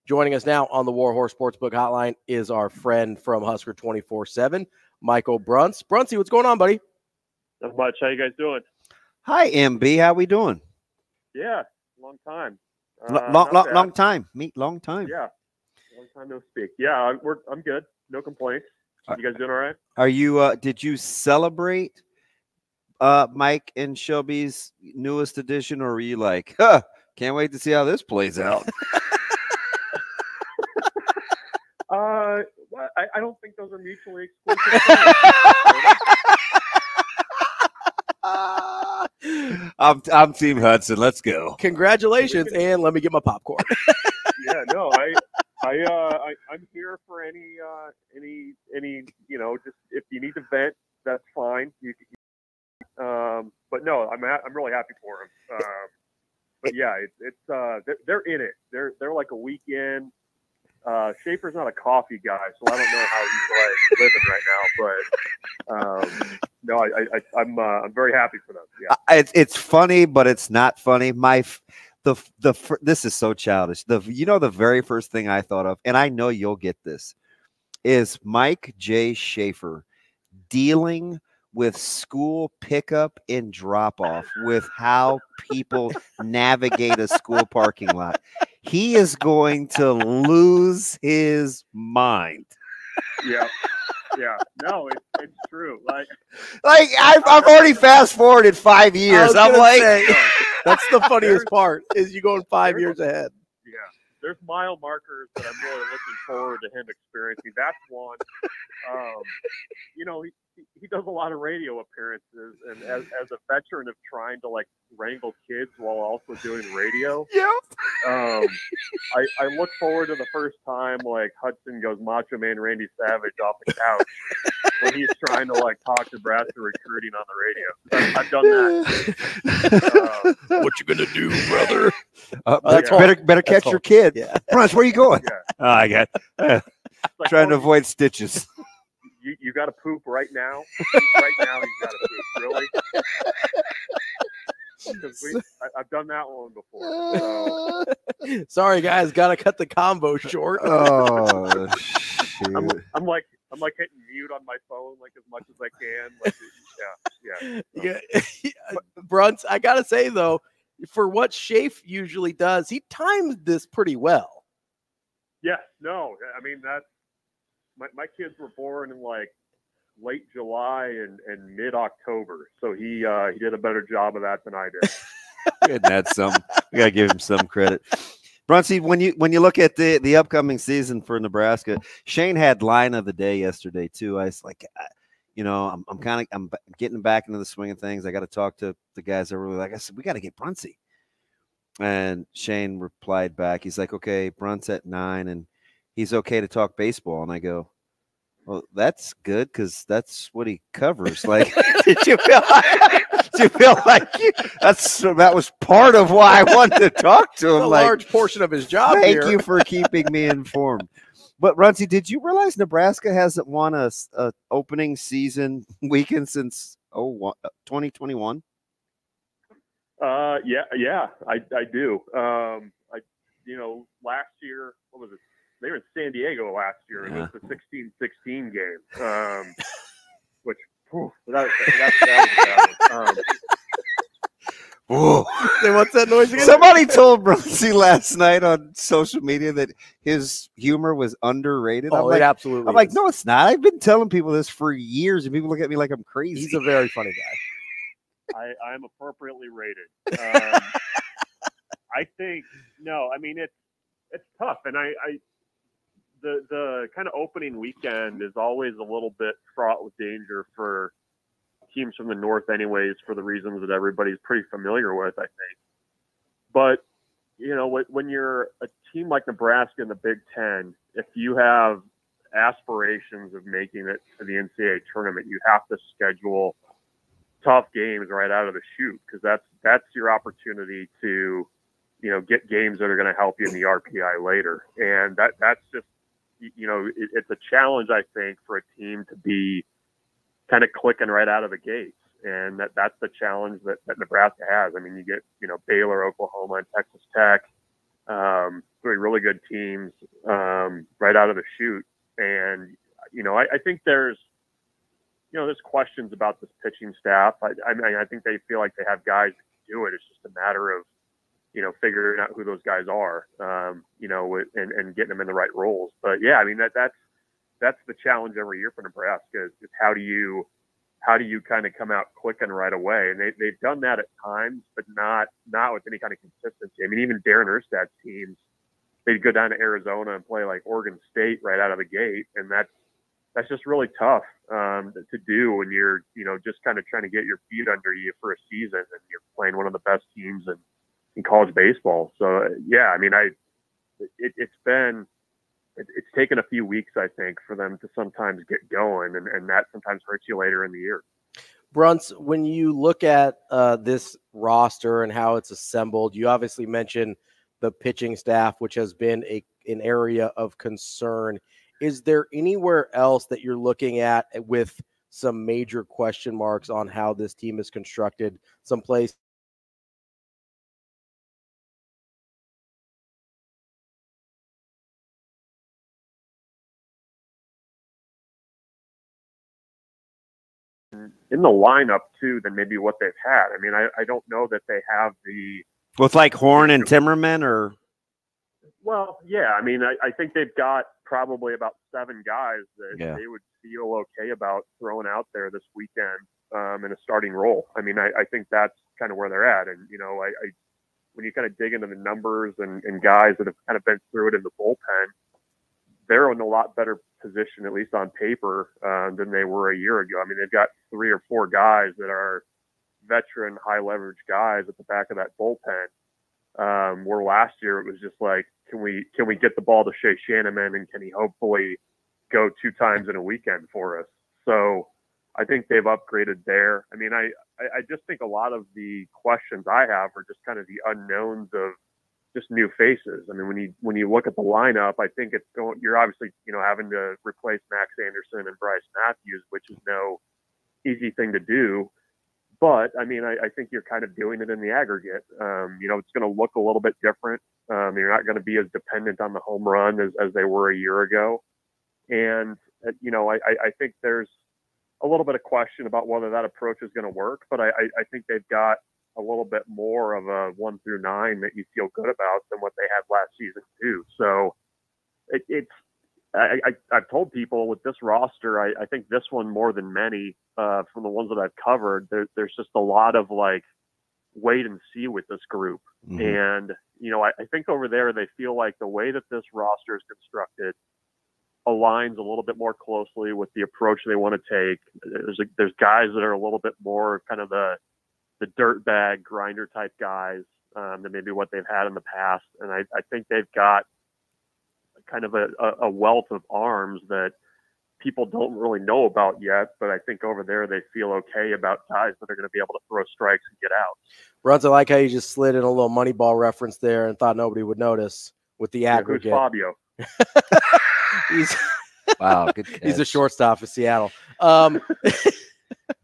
Joining us now on the Warhorse Sportsbook Hotline is our friend from Husker 24/7, Michael Bruntz. Bruntsy, what's going on, buddy? Not much. How you guys doing? Hi, MB. How we doing? Yeah, long time. Long time. Long time. Yeah, long time no speak. Yeah, I'm good. No complaints. You guys doing all right? Are you? Did you celebrate Mike and Shelby's newest edition, or were you like, can't wait to see how this plays out? I don't think those are mutually exclusive. I'm Team Hudson. Let's go. Congratulations, and let me get my popcorn. Yeah, no, I'm here for any just if you need to vent, that's fine. But no, I'm really happy for him. But yeah, they're in it. They're like a weekend. Schaefer's not a coffee guy, so I don't know how he's living right now. But no, I'm very happy for them. Yeah, it's funny, but it's not funny. This is so childish. The very first thing I thought of, and I know you'll get this, is Mike J. Schaefer dealing with school pickup and drop off with how people navigate a school parking lot. He is going to lose his mind. Yeah. No, it's true. Like I've already fast forwarded 5 years. I'm like, that's the funniest part is you going 5 years ahead. Yeah, there's mile markers that I'm really looking forward to him experiencing. That's one. He does a lot of radio appearances, and as a veteran of trying to wrangle kids while also doing radio, I look forward to the first time Hudson goes Macho Man Randy Savage off the couch when he's trying to talk Nebraska recruiting on the radio. I've done that. What you gonna do, brother? Better catch your kid. Yeah. Bruntz, where you going? Yeah. Oh, I got trying to avoid stitches. You got to poop right now. Right now, you got to poop. Really? Because I've done that one before. So. Sorry, guys, got to cut the combo short. Oh, shoot. I'm hitting mute on my phone as much as I can. Yeah. Bruntz, I gotta say though, for what Schaefer usually does, he timed this pretty well. Yeah. No, I mean that's. My kids were born in late July and mid-October, so he did a better job of that than I did. That's some. We gotta give him some credit. Bruntsy, when you look at the upcoming season for Nebraska, Shane had line of the day yesterday too. I was like, I'm getting back into the swing of things. I got to talk to the guys that really like. I said, we got to get Bruntsy, and Shane replied back. He's like, okay, Bruntz at 9 and he's okay to talk baseball. And I go, well, that's good because that's what he covers. Did you feel like that was part of why I wanted to talk to him? A large portion of his job. Thank you for keeping me informed. But Bruntsy, did you realize Nebraska hasn't won a opening season weekend since 2021? Yeah, I do. Last year, what was it? They were in San Diego last year, and it was the 16-16 game, which that was whoa. Hey, what's that noise again? Somebody told Bruntsy last night on social media that his humor was underrated. It absolutely. I'm like, no, it's not. I've been telling people this for years, and people look at me like I'm crazy. He's a very funny guy. I am appropriately rated. I think it's tough, and the kind of opening weekend is always a little bit fraught with danger for teams from the north anyways, for the reasons that everybody's pretty familiar with, I think. But when you're a team like Nebraska in the Big Ten, if you have aspirations of making it to the NCAA tournament, you have to schedule tough games right out of the chute, because that's your opportunity to get games that are going to help you in the RPI later. And that's just, it's a challenge, I think, for a team to be kind of clicking right out of the gates. And that's the challenge that Nebraska has. I mean, you get, Baylor, Oklahoma, and Texas Tech Three really good teams right out of the chute. And, I think there's questions about this pitching staff. I mean, I think they feel like they have guys that can do it. It's just a matter of, figuring out who those guys are, and getting them in the right roles. But yeah, I mean, that's the challenge every year for Nebraska is how do you kind of come out clicking right away? And they've done that at times, but not with any kind of consistency. I mean, even Darren Erstad's teams, they'd go down to Arizona and play like Oregon State right out of the gate. And that's just really tough to do when you're, just kind of trying to get your feet under you for a season and you're playing one of the best teams in college baseball. So yeah, I mean, it's taken a few weeks, I think, for them to sometimes get going, and that sometimes hurts you later in the year. Bruntz, when you look at this roster and how it's assembled, you obviously mentioned the pitching staff, which has been an area of concern. Is there anywhere else that you're looking at with some major question marks on how this team is constructed? Someplace in the lineup too than maybe what they've had. I mean, I don't know that they have the with like Horn and Timmerman or. Well, yeah. I mean, I think they've got probably about 7 guys that they would feel okay about throwing out there this weekend in a starting role. I mean, I think that's kind of where they're at. And, when you kind of dig into the numbers and guys that have kind of been through it in the bullpen, they're in a lot better position, at least on paper, than they were a year ago. I mean, they've got 3 or 4 guys that are veteran, high leverage guys at the back of that bullpen. Where last year it was just like, can we get the ball to Shea Shanneman, and can he hopefully go 2 times in a weekend for us? So I think they've upgraded there. I mean, I just think a lot of the questions I have are just kind of the unknowns of just new faces. I mean, when you look at the lineup, I think you're obviously, having to replace Max Anderson and Bryce Matthews, which is no easy thing to do. But I mean, I think you're kind of doing it in the aggregate. It's going to look a little bit different. You're not going to be as dependent on the home run as they were a year ago. And, I think there's a little bit of question about whether that approach is going to work, but I think they've got a little bit more of a 1 through 9 that you feel good about than what they had last season too. So I've told people with this roster, I think this one more than many from the ones that I've covered, there's just a lot of like wait and see with this group. Mm-hmm. And, I think over there, they feel like the way that this roster is constructed aligns a little bit more closely with the approach they want to take. There's guys that are a little bit more kind of the dirtbag grinder type guys than maybe what they've had in the past. And I think they've got kind of a wealth of arms that people don't really know about yet, but I think over there they feel okay about guys that are going to be able to throw strikes and get out. Bruntz, I like how you just slid in a little Moneyball reference there and thought nobody would notice with the aggregate. Who's Fabio? Wow, good catch. He's a shortstop for Seattle.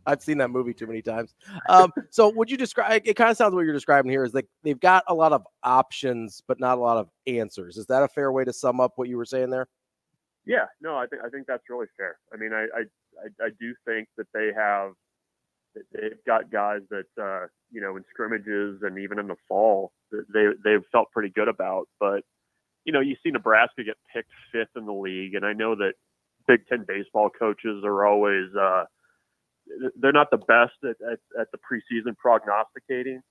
I've seen that movie too many times. So would you describe, it kind of sounds what you're describing here is like they've got a lot of options, but not a lot of answers. Is that a fair way to sum up what you were saying there? Yeah, no, I think that's really fair. I mean, I do think that they've got guys that, in scrimmages and even in the fall, they've felt pretty good about, but you see Nebraska get picked 5th in the league. And I know that Big Ten baseball coaches are always, they're not the best at the preseason prognosticating.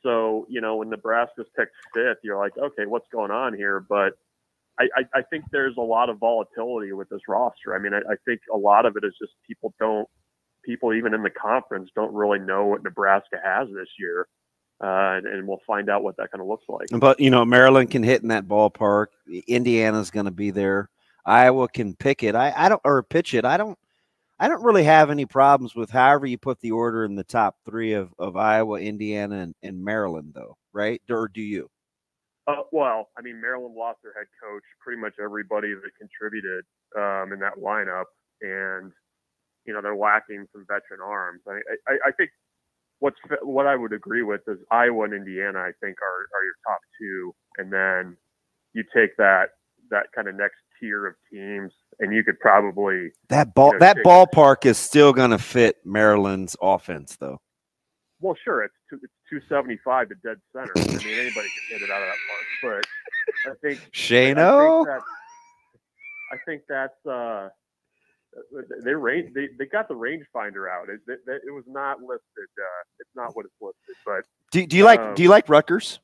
So, when Nebraska's picked 5th, you're like, okay, what's going on here? But I think there's a lot of volatility with this roster. I mean, I think a lot of it is just people even in the conference don't really know what Nebraska has this year. And we'll find out what that kind of looks like. But, Maryland can hit in that ballpark. Indiana's going to be there. Iowa can pick it. Pitch it. I don't really have any problems with however you put the order in the top 3 of Iowa, Indiana, and Maryland, though, right? Or do you? Well, I mean, Maryland lost their head coach, pretty much everybody that contributed in that lineup, and they're lacking some veteran arms. I think what I would agree with is Iowa and Indiana, I think, are your top two, and then you take that kind of next tier of teams, and you could probably that ballpark is still going to fit Maryland's offense, though. Well, sure, it's 275 to dead center. I mean, anybody can hit it out of that park, but I think Shano. I think that's they got the rangefinder out. It was not listed. It's not what it's listed. But do you like Rutgers?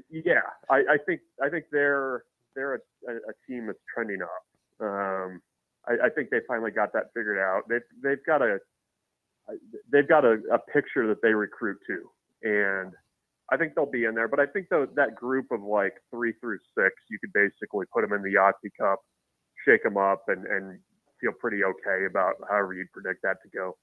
Yeah, I think they're a team that's trending up. I think they finally got that figured out. They've got a picture that they recruit to, and I think they'll be in there. But I think that group of like 3 through 6, you could basically put them in the Yahtzee Cup, shake them up, and feel pretty okay about however you'd predict that to go.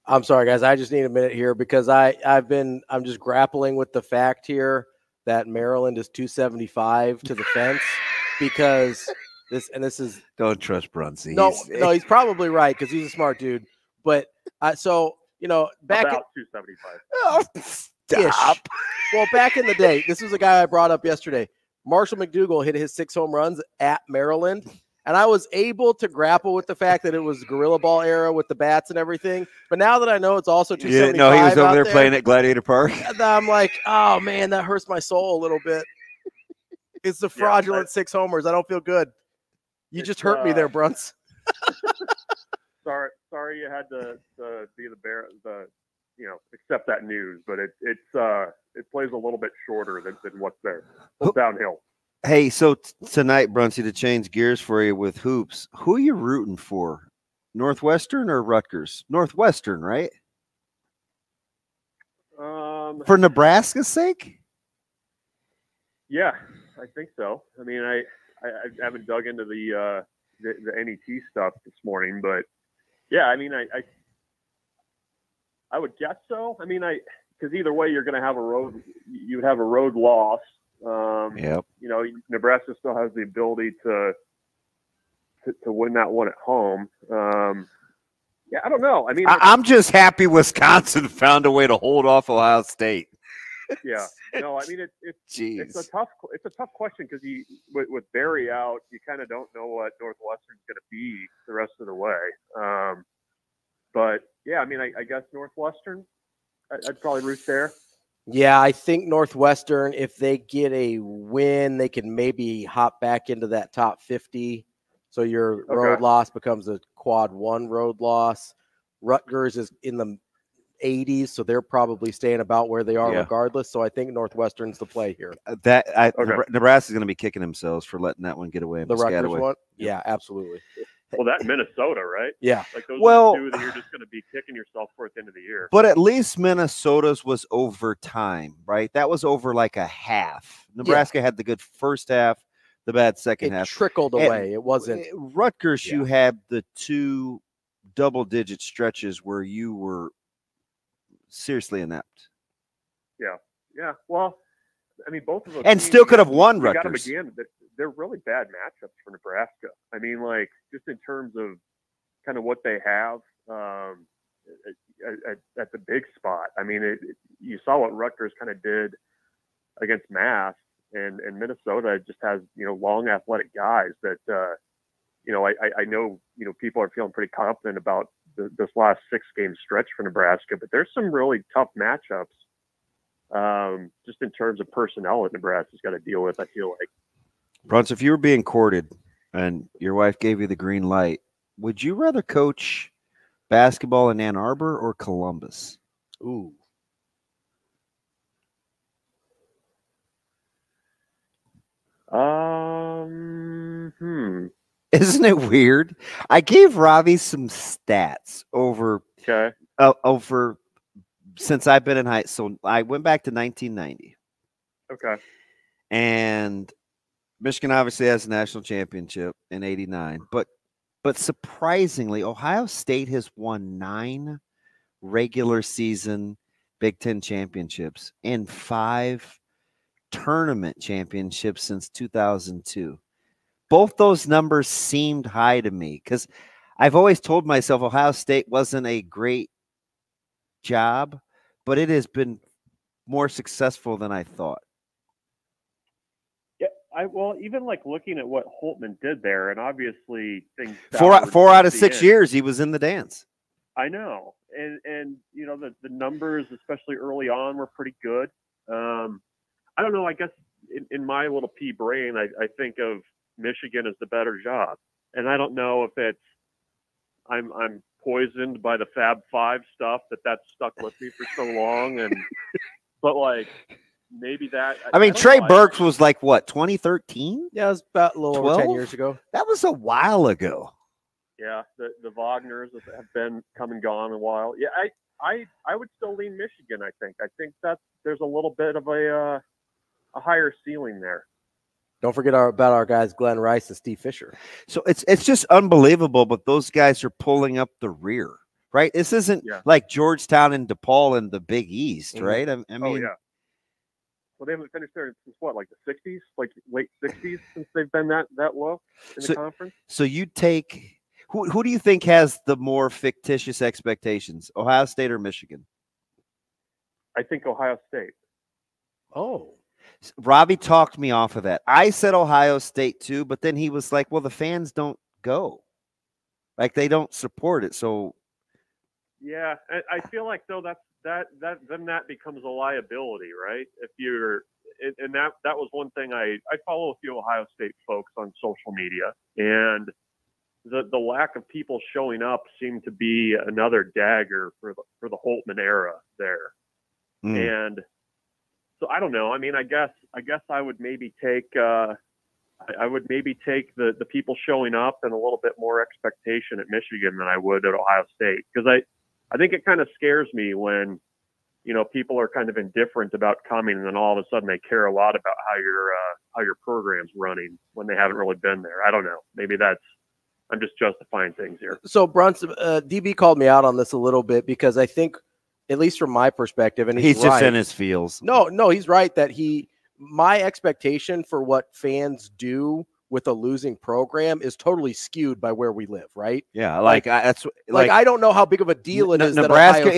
I'm sorry, guys. I just need a minute here because I'm just grappling with the fact here that Maryland is 275 to the fence because this is don't trust Bruntz. No, he's probably right because he's a smart dude. But so back about 275. Oh, stop. Well, back in the day, this was a guy I brought up yesterday. Marshall McDougal hit his 6 home runs at Maryland, and I was able to grapple with the fact that it was Gorilla Ball era with the bats and everything. But now that I know it's also 275, he was over there playing at Gladiator Park. I'm like, oh man, that hurts my soul a little bit. It's the fraudulent 6 homers. I don't feel good. You just hurt me there, Bruntz. Sorry, you had to be the bear. Accept that news, but it plays a little bit shorter than what's there. It's downhill. Hey, so tonight, Bruntzy, to change gears for you with hoops, who are you rooting for? Northwestern or Rutgers? Northwestern, right? For Nebraska's sake? Yeah, I think so. I mean, I haven't dug into the NET stuff this morning, but yeah, I mean, I would guess so. I mean, because either way, you're going to have you'd have a road loss. Yep. Nebraska still has the ability to win that one at home. Yeah, I don't know. I mean, I'm just happy Wisconsin found a way to hold off Ohio State. Yeah. No, I mean, it's a tough question because with Barry out, you kind of don't know what Northwestern's going to be the rest of the way. But yeah, I mean, I guess Northwestern, I'd probably root there. Yeah, I think Northwestern, if they get a win, they can maybe hop back into that top 50. So your road loss becomes a quad 1 road loss. Rutgers is in the 80s, so they're probably staying about where they are regardless. So I think Northwestern's the play here. Nebraska's going to be kicking themselves for letting that one get away. The Rutgers one? Yeah, absolutely. Well, that Minnesota, right? Yeah. Like those are the 2 that you're just going to be kicking yourself for at the end of the year. But at least Minnesota's was overtime, right? That was over like a half. Nebraska had the good first half, the bad second half. It trickled away. It wasn't. Rutgers, you had the 2 double-digit stretches where you were seriously inept. Yeah. Yeah. Well, I mean, both of those and teams, still could have won Rutgers. Rutgers. Got them again. They're really bad matchups for Nebraska. I mean, like, just in terms of kind of what they have at the big spot. I mean, you saw what Rutgers kind of did against Mass, and Minnesota just has, long athletic guys that, I know, people are feeling pretty confident about this last 6-game stretch for Nebraska, but there's some really tough matchups just in terms of personnel that Nebraska's got to deal with, I feel like. Bruntz, if you were being courted and your wife gave you the green light, would you rather coach basketball in Ann Arbor or Columbus? Ooh. Isn't it weird? I gave Ravi some stats over since I've been in high school. So I went back to 1990. Okay. And Michigan obviously has a national championship in 89, but surprisingly, Ohio State has won 9 regular season Big Ten championships and 5 tournament championships since 2002. Both those numbers seemed high to me because I've always told myself Ohio State wasn't a great job, but it has been more successful than I thought. Yeah, well, even like looking at what Holtman did there, and obviously things. Four out of 6 years, he was in the dance. I know, and you know the numbers, especially early on, were pretty good. I don't know. I guess in my little pea brain, I think of Michigan as the better job, and I don't know if it's I'm poisoned by the Fab Five stuff that's stuck with me for so long, but like maybe that. I mean, Trey Burks was like what, 2013? Yeah, it was about a little over 10 years ago. That was a while ago. Yeah, the Wagners have been come and gone a while. Yeah, I would still lean Michigan. I think that there's a little bit of a higher ceiling there. Don't forget about our guys Glenn Rice and Steve Fisher. So it's just unbelievable, but those guys are pulling up the rear, right? This isn't like Georgetown and DePaul in the Big East, right? I mean, oh yeah. Well, they haven't finished there since what, like the 60s, like late 60s, since they've been that low in the conference. So you take who do you think has the more fictitious expectations, Ohio State or Michigan? I think Ohio State. Oh. Ravi talked me off of that. I said Ohio State too, but then he was like, well, the fans don't go. Like they don't support it. So yeah, I feel like though that becomes a liability, right? If you're and that was one thing I follow a few Ohio State folks on social media, and the lack of people showing up seemed to be another dagger for the Holtman era there. And so I don't know. I mean, I guess I would maybe take the people showing up and a little bit more expectation at Michigan than I would at Ohio State, because I think it kind of scares me when people are kind of indifferent about coming and then all of a sudden they care a lot about how your program's running when they haven't really been there. I don't know. Maybe I'm just justifying things here. So Bruntz, DB called me out on this a little bit because I think, at least from my perspective, and he's just in his feels. No, he's right that my expectation for what fans do with a losing program is totally skewed by where we live, right? Yeah, that's I don't know how big of a deal it is. Nebraska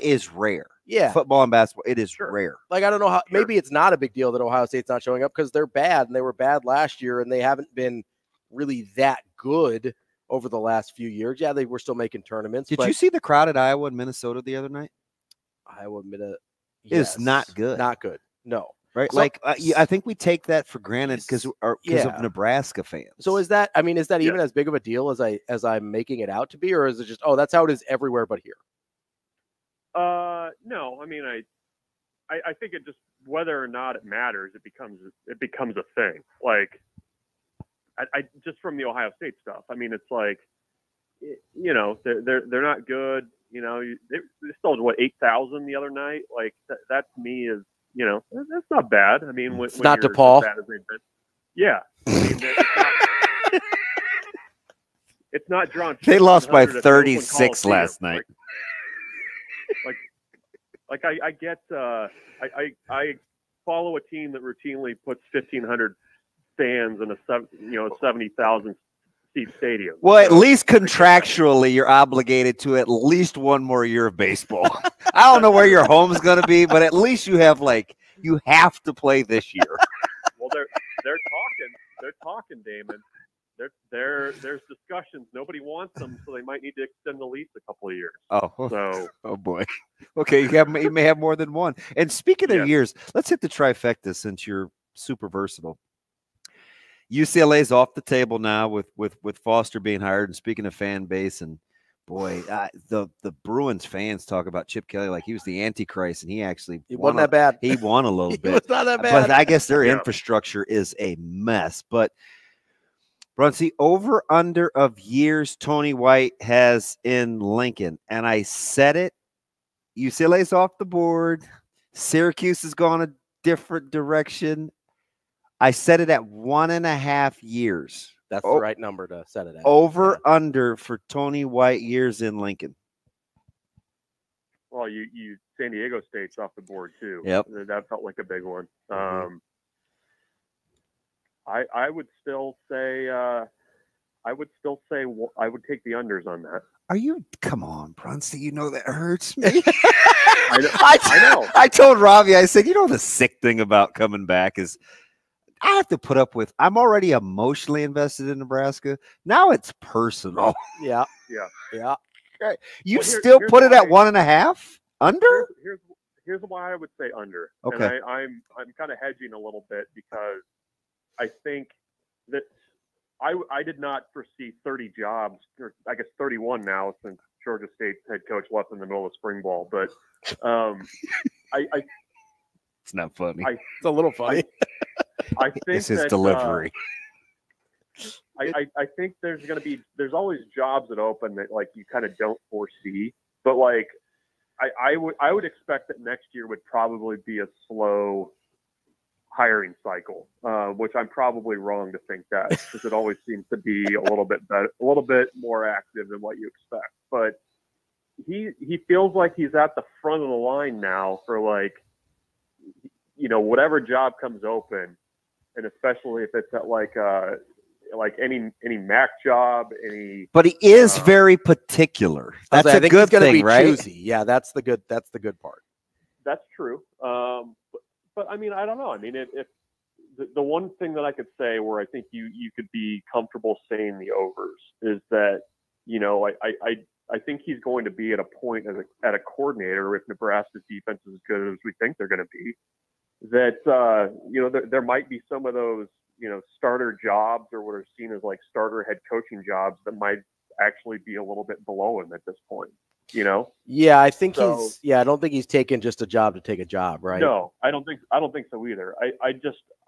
is rare. Yeah, football and basketball, it is rare. Like I don't know how. Maybe it's not a big deal that Ohio State's not showing up because they're bad and they were bad last year and they haven't been really that good over the last few years. Yeah, they were still making tournaments. Did you see the crowd at Iowa and Minnesota the other night? Iowa, Minnesota, is not good. Not good. No. Right. So, I think we take that for granted because of Nebraska fans. So is that even as big of a deal as I'm making it out to be, or is it just, that's how it is everywhere but here? No, I mean, I think it just, whether or not it matters, it becomes a thing. Like, I just from the Ohio State stuff. I mean, it's like, they're not good. They sold 8,000 the other night. Like that to me is, that's not bad. I mean, it's not DePaul. Yeah, I mean, it's not drawn. They lost by 36 last night. Like I get. I follow a team that routinely puts 1,500 fans in a 70,000 seat stadium. Well, at least contractually, you're obligated to at least one more year of baseball. I don't know where your home's going to be, but at least you have you have to play this year. Well, they're talking, Damon. There's discussions. Nobody wants them, so they might need to extend the lease a couple of years. Oh boy. Okay, you may have more than one. And speaking of years, let's hit the trifecta since you're super versatile. UCLA's off the table now with Foster being hired. And speaking of fan base, and boy, the Bruins fans talk about Chip Kelly like he was the Antichrist, and he wasn't that bad. He won a little bit. It was not that bad. But I guess their infrastructure is a mess. But Bruntz, over under of years Tony White has in Lincoln, and I said it. UCLA's off the board. Syracuse has gone a different direction. I set it at 1.5 years. That's the right number to set it at. Over under for Tony White years in Lincoln. Well, you San Diego State's off the board too. Yep. That felt like a big one. I would still say I would take the unders on that. Come on, Bruntz, you know that hurts me. I know. I told Ravi, I said, the sick thing about coming back is I have to put up with, I'm already emotionally invested in Nebraska. Now it's personal. Yeah. You still put it at 1.5 under? Here's why I would say under. Okay. And I'm kind of hedging a little bit because I think that I did not foresee 30 jobs, or I guess 31 now since Georgia State's head coach left in the middle of spring ball. But It's not funny. It's a little funny. I think it's his delivery. I think there's always jobs that open that like you kind of don't foresee, but like I would expect that next year would probably be a slow hiring cycle, which I'm probably wrong to think that because it always seems to be a little bit better, a little bit more active than what you expect. But he feels like he's at the front of the line now for like, whatever job comes open, and especially if it's at like any MAC job, But he is very particular. That's a good thing, right? Choosy. Yeah, that's the good part. That's true. But I mean, I don't know. I mean, if the one thing that I could say where I think you could be comfortable saying the overs is that, I think he's going to be at a point at a coordinator if Nebraska's defense is as good as we think they're going to be, that, there might be some of those, starter jobs or what are seen as like starter head coaching jobs that might actually be a little bit below him at this point, Yeah, I think I don't think he's taking just a job to take a job, right? No, I don't think so either.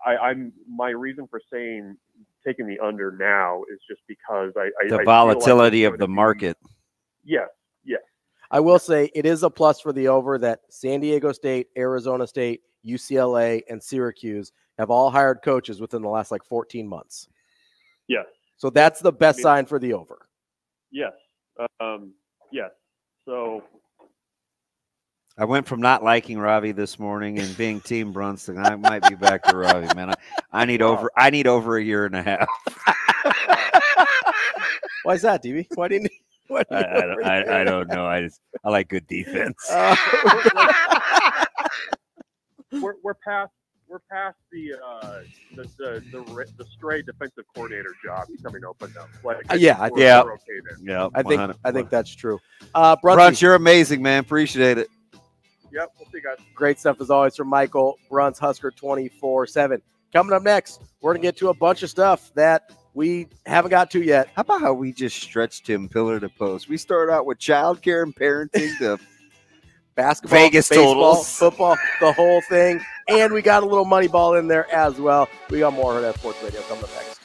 I'm my reason for saying taking the under now is just because the volatility of the market. Yes. I will say it is a plus for the over that San Diego State, Arizona State, UCLA, and Syracuse have all hired coaches within the last 14 months. Yes. So that's the best sign for the over. Yes. Yes. So I went from not liking Ravi this morning and being Team Bruntz, and I might be back to Ravi, man. I need over a year and a half. Why is that, DB? Why didn't? I don't know. I like good defense. We're past the stray defensive coordinator job becoming open now. We're okay there. I think that's true. Bruntz, you're amazing, man. Appreciate it. Yep, we'll see you guys. Great stuff as always from Michael Bruntz, Husker 24/7. Coming up next, we're gonna get to a bunch of stuff that we haven't got to yet. How about how we just stretched him pillar to post? We started out with childcare and parenting to basketball, Vegas baseball, totals, football, the whole thing, and we got a little money ball in there as well. We got more of that Sports Radio coming up next.